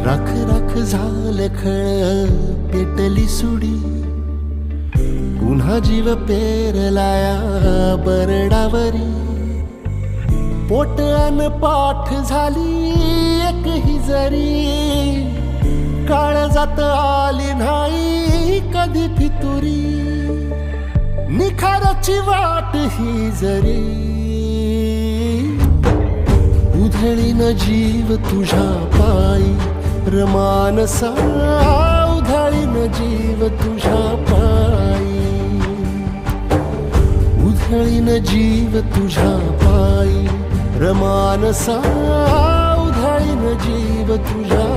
राख राख झालं खळ पेटली सुडी, पुन्हा जीव पेरलाया बरडावरी. पोट अन पाठ झाली एक ही जरी, काळजात आली नाही कधी फितुरी. निखाराची वाट ही जरी, उधळीन जीव तुझ्या पायी रमानसा. उधळीन जीव तुझ्या पायी, उधळीन जीव तुझ्या पायी रमानसा. उधळीन जीव तुझ्या